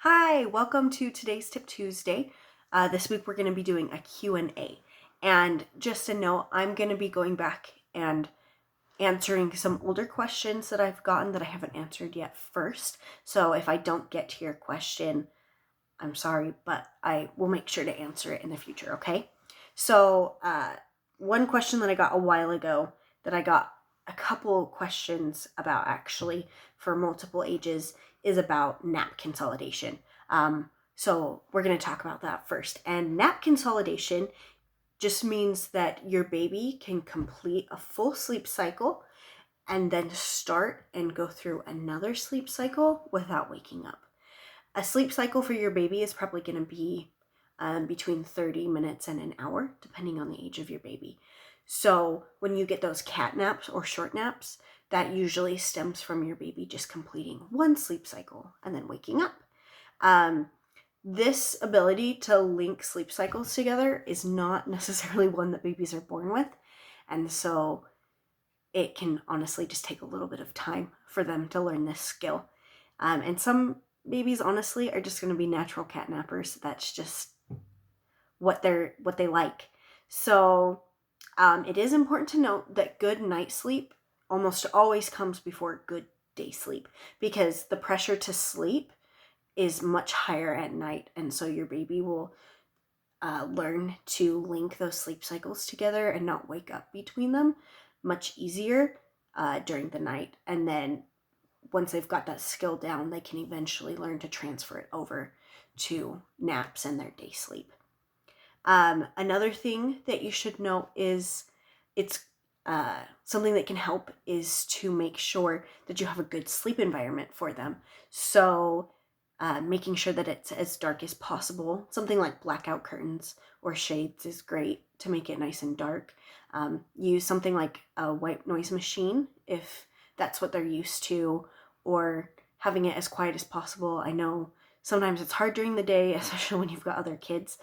Hi, welcome to today's Tip Tuesday. This week we're going to be doing a Q&A. And just to note, I'm going to be going back and answering some older questions that I've gotten that I haven't answered yet first. So if I don't get to your question, I'm sorry, but I will make sure to answer it in the future, okay? So one question that I got a while ago that I got a couple questions about actually for multiple ages is about nap consolidation. So we're going to talk about that first. And nap consolidation just means that your baby can complete a full sleep cycle and then start and go through another sleep cycle without waking up. A sleep cycle for your baby is probably going to be between 30 minutes and an hour, depending on the age of your baby. So when you get those cat naps or short naps, that usually stems from your baby just completing one sleep cycle and then waking up. This ability to link sleep cycles together is not necessarily one that babies are born with. And so it can honestly just take a little bit of time for them to learn this skill. And some babies honestly are just going to be natural cat nappers. That's just what they like. So it is important to note that good night sleep almost always comes before good day sleep, because the pressure to sleep is much higher at night, and so your baby will learn to link those sleep cycles together and not wake up between them much easier during the night. And then once they've got that skill down, they can eventually learn to transfer it over to naps and their day sleep. Another thing that you should know is it's something that can help is to make sure that you have a good sleep environment for them. So making sure that it's as dark as possible. Something like blackout curtains or shades is great to make it nice and dark. Use something like a white noise machine if that's what they're used to, or having it as quiet as possible. I know sometimes it's hard during the day, especially when you've got other kids.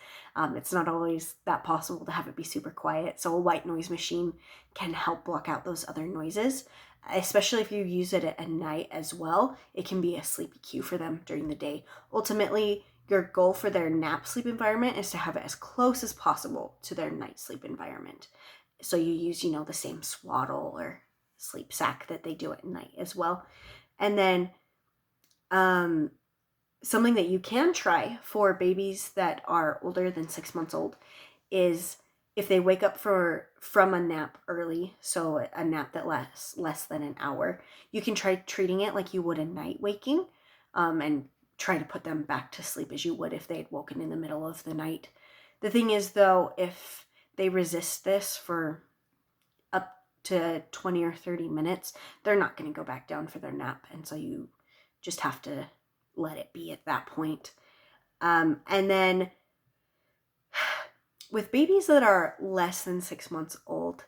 It's not always that possible to have it be super quiet. So a white noise machine can help block out those other noises, especially if you use it at night as well. It can be a sleepy cue for them during the day. Ultimately, your goal for their nap sleep environment is to have it as close as possible to their night sleep environment. So you use, the same swaddle or sleep sack that they do at night as well. And then something that you can try for babies that are older than 6 months old is if they wake up from a nap early, so a nap that lasts less than an hour, you can try treating it like you would a night waking, and try to put them back to sleep as you would if they had woken in the middle of the night. The thing is, though, if they resist this for up to 20 or 30 minutes, they're not going to go back down for their nap, and so you just have to let it be at that point. And then with babies that are less than 6 months old,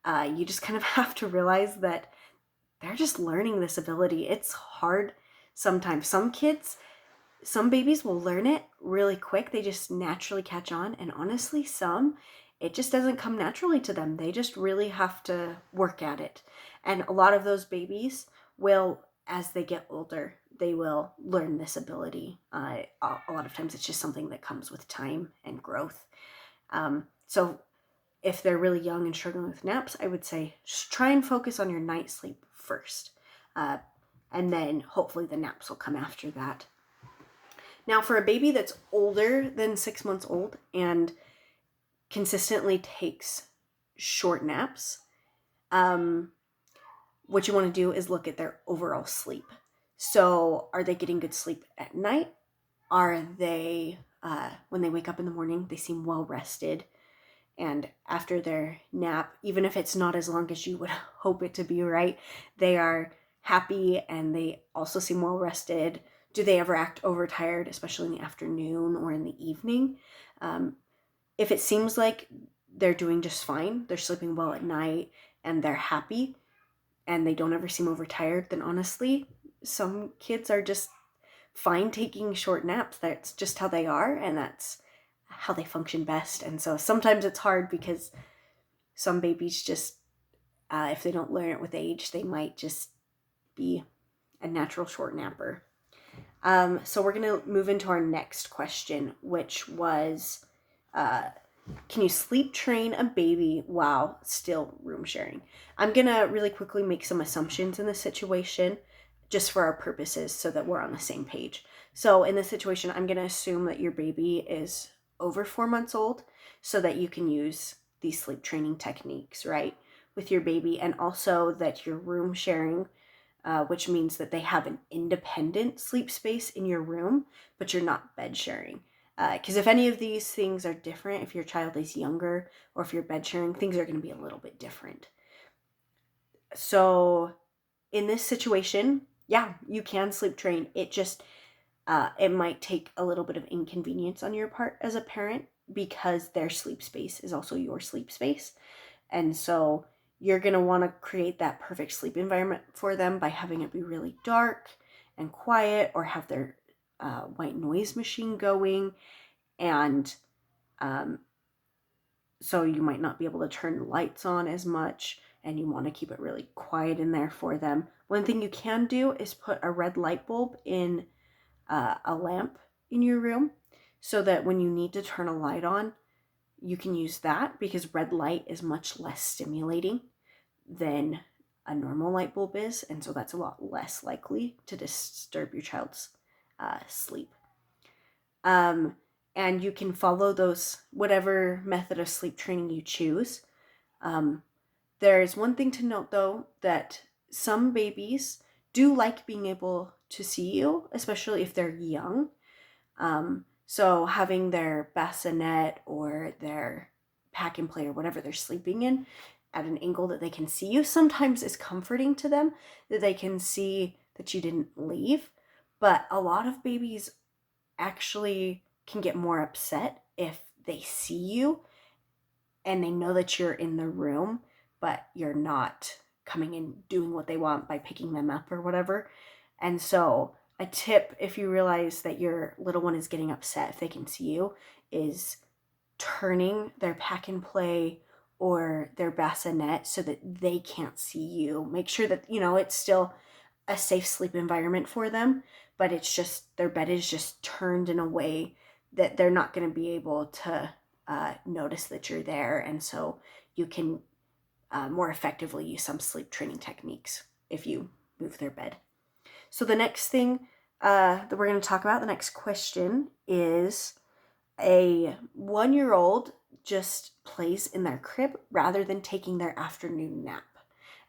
you just kind of have to realize that they're just learning this ability. It's hard sometimes. Some babies will learn it really quick. They just naturally catch on. And honestly, it just doesn't come naturally to them. They just really have to work at it. And a lot of those babies will, as they get older, they will learn this ability. A lot of times it's just something that comes with time and growth. So if they're really young and struggling with naps, I would say just try and focus on your night sleep first. And then hopefully the naps will come after that. Now, for a baby that's older than 6 months old and consistently takes short naps, what you want to do is look at their overall sleep. So are they getting good sleep at night? Are they, when they wake up in the morning, they seem well rested? And after their nap, even if it's not as long as you would hope it to be, right, they are happy and they also seem well rested. Do they ever act overtired, especially in the afternoon or in the evening? If it seems like they're doing just fine, they're sleeping well at night, and they're happy, and they don't ever seem overtired, then honestly, some kids are just fine taking short naps. That's just how they are, and that's how they function best. And so sometimes it's hard because some babies just, if they don't learn it with age, they might just be a natural short napper. So we're going to move into our next question, which was, can you sleep train a baby while still room sharing? I'm going to really quickly make some assumptions in this situation just for our purposes so that we're on the same page. So in this situation, I'm going to assume that your baby is over 4 months old so that you can use these sleep training techniques, right, with your baby, and also that you're room sharing, which means that they have an independent sleep space in your room, but you're not bed sharing. Because if any of these things are different, if your child is younger or if you're bed sharing, things are going to be a little bit different. So in this situation, yeah, you can sleep train. It just, it might take a little bit of inconvenience on your part as a parent because their sleep space is also your sleep space. And so you're going to want to create that perfect sleep environment for them by having it be really dark and quiet, or have their white noise machine going. And so you might not be able to turn the lights on as much, and you want to keep it really quiet in there for them. One thing you can do is put a red light bulb in a lamp in your room so that when you need to turn a light on, you can use that, because red light is much less stimulating than a normal light bulb is, and so that's a lot less likely to disturb your child's sleep. And you can follow those, whatever method of sleep training you choose. There's one thing to note, though, that some babies do like being able to see you, especially if they're young. So having their bassinet or their pack and play or whatever they're sleeping in at an angle that they can see you sometimes is comforting to them, that they can see that you didn't leave. But a lot of babies actually can get more upset if they see you and they know that you're in the room, but you're not coming and doing what they want by picking them up or whatever. And so a tip, if you realize that your little one is getting upset if they can see you, is turning their pack and play or their bassinet so that they can't see you. Make sure that, it's still a safe sleep environment for them, but it's just their bed is just turned in a way that they're not going to be able to notice that you're there. And so you can more effectively use some sleep training techniques if you move their bed. So the next thing that we're going to talk about, the next question, is a 1-year-old just plays in their crib rather than taking their afternoon nap.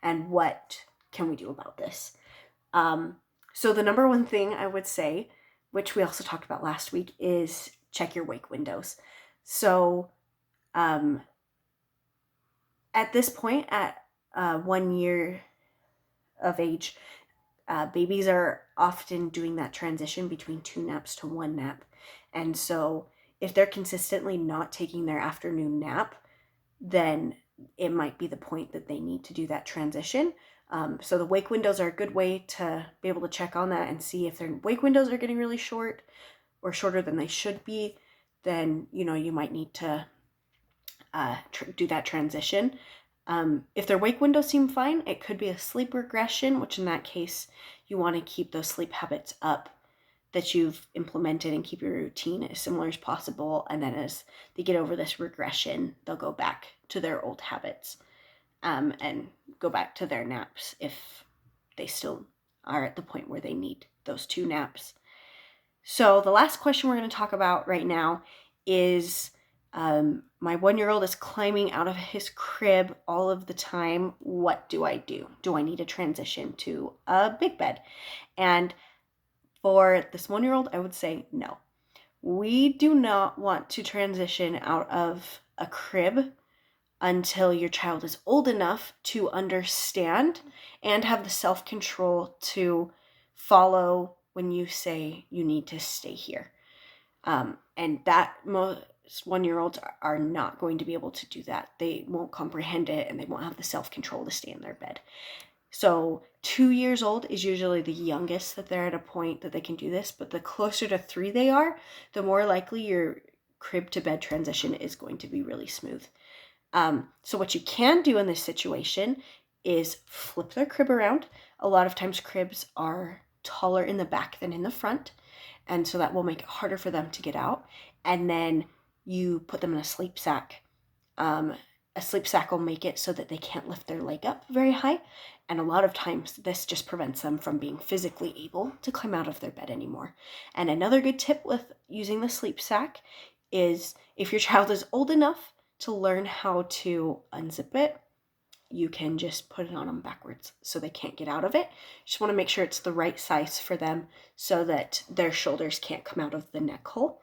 And what can we do about this? So the number one thing I would say, which we also talked about last week, is check your wake windows. So at this point, at 1 year of age, babies are often doing that transition between 2 naps to 1 nap. And so if they're consistently not taking their afternoon nap, then it might be the point that they need to do that transition. So the wake windows are a good way to be able to check on that and see if their wake windows are getting really short or shorter than they should be. Then, you might need to do that transition. If their wake windows seem fine, it could be a sleep regression, which in that case, you want to keep those sleep habits up that you've implemented and keep your routine as similar as possible. And then as they get over this regression, they'll go back to their old habits and go back to their naps if they still are at the point where they need those 2 naps. So the last question we're going to talk about right now is my 1-year-old is climbing out of his crib all of the time. What do I do? Do I need to transition to a big bed? And for this 1-year-old, I would say no. We do not want to transition out of a crib until your child is old enough to understand and have the self-control to follow when you say you need to stay here. And that most 1-year-olds are not going to be able to do that. They won't comprehend it and they won't have the self-control to stay in their bed. So 2 years old is usually the youngest that they're at a point that they can do this, but the closer to 3 they are, the more likely your crib to bed transition is going to be really smooth. So what you can do in this situation is flip their crib around. A lot of times cribs are taller in the back than in the front. and so that will make it harder for them to get out. And then you put them in a sleep sack. A sleep sack will make it so that they can't lift their leg up very high, and a lot of times this just prevents them from being physically able to climb out of their bed anymore. And another good tip with using the sleep sack is if your child is old enough to learn how to unzip it, you can just put it on them backwards so they can't get out of it. Just want to make sure it's the right size for them so that their shoulders can't come out of the neck hole.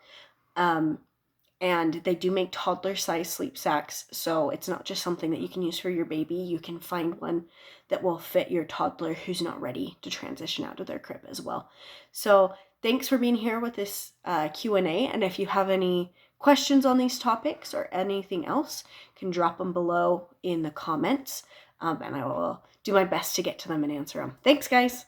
And they do make toddler size sleep sacks, so it's not just something that you can use for your baby. You can find one that will fit your toddler who's not ready to transition out of their crib as well. So thanks for being here with this Q&A, and if you have any questions on these topics or anything else, you can drop them below in the comments, and I will do my best to get to them and answer them. Thanks, guys.